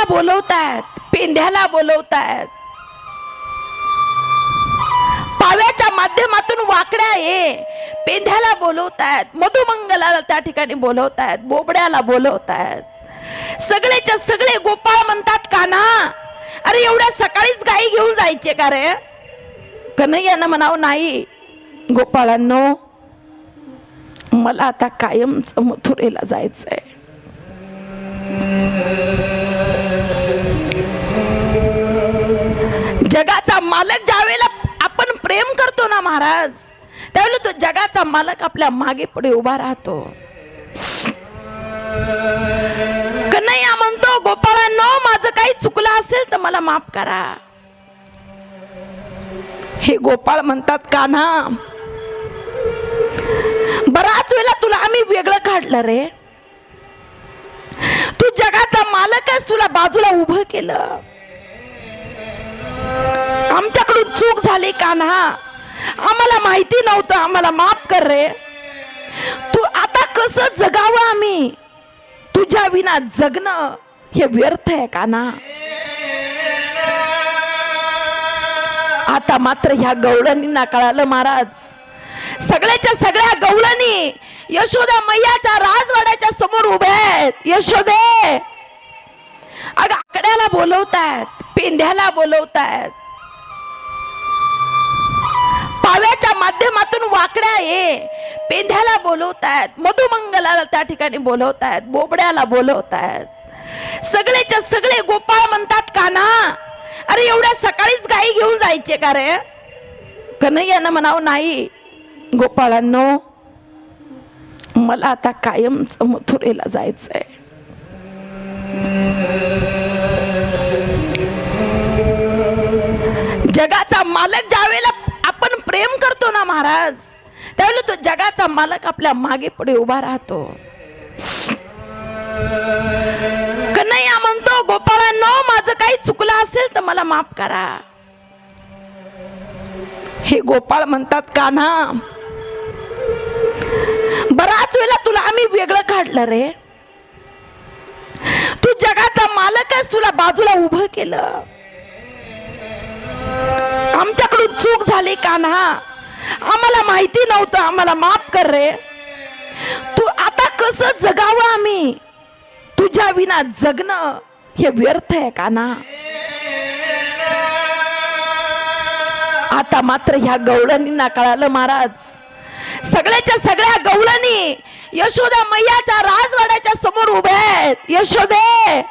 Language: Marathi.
बोलवतायत, पेंध्याला बोलवतायत, पाव्याच्या माध्यमातून वाकड्या ये पेंध्याला बोलवतायत, मधुमंगलाला त्या ठिकाणी बोलवतायत, बोबड्याला बोलवतायत, सगळेच्या सगळे गोपाळ म्हणतात कान्हा अरे एवढ्या सकाळीच गाई घेऊन जायचे का रे? कन्हैयानं म्हणावं नाही गोपाळांनो, मला आता कायमच मथुरेला जायचंय. जगाचा मालक ज्यावेळेला आपण प्रेम करतो ना महाराज, त्यावेळेला तो जगाचा मालक आपल्या मागे पुढे उभा राहतो. कन्हैया म्हणतो गोपाळांनो, माझं काही चुकलं असेल तर मला माफ करा. हे गोपाळ म्हणतात कान्हा, बराच वेळा तुला आम्ही वेगळं काढलं रे, तू जगाचा मालकच, तुला बाजूला उभं केलं, आमच्याकडून चूक झाली कान्हा, आम्हाला माहिती नव्हतं, आम्हाला माफ कर रे. तू आता कसं जगावं आम्ही? तुझ्या विना जगणं हे व्यर्थ आहे कान्हा. आता मात्र ह्या गवळणींना कळालं महाराज, सगळ्याच्या सगळ्या गवळणी यशोदा मैयाच्या राजवाड्याच्या समोर उभे आहेत. यशोदे, अगं आकड्याला बोलवतायत, पेंध्याला बोलवतायत, पाव्याच्या माध्यमातून वाकड्या ये पेंध्याला बोलवतायत, मधुमंगलाला त्या ठिकाणी बोलवतायत, बोबड्याला बोलवतायत, सगळेच्या सगळे गोपाळ म्हणतात कान्हा अरे एवढ्या सकाळीच गाई घेऊन जायचे का रे? कन्हैयानं म्हणावं नाही गोपाळांनो, मला आता कायमच मथुरेला जायचंय. जगाचा मालक ज्यावेळेला आपण प्रेम करतो ना महाराज, त्यावेळेला तो जगाचा मालक आपल्या मागे पुढे उभा राहतो. कन्हैया म्हणतो गोपाळांनो, माझं काही चुकलं असेल तर मला माफ करा. हे गोपाळ म्हणतात कान्हा, बराच वेळा तुला आम्ही वेगळं काढलं रे, तू जगाचा मालकच, तुला बाजूला उभं केलं, आमच्याकडून चूक झाली कान्हा, आम्हाला माहिती नव्हतं, आम्हाला माफ कर रे. तू आता कसं जगावं आम्ही? तुझ्या विना जगणं हे व्यर्थ आहे कान्हा. आता मात्र ह्या गवळणींना कळालं महाराज, सगळ्याच्या सगळ्या गवळणी यशोदा मैयाच्या राजवाड्याच्या समोर उभे आहेत. यशोदे,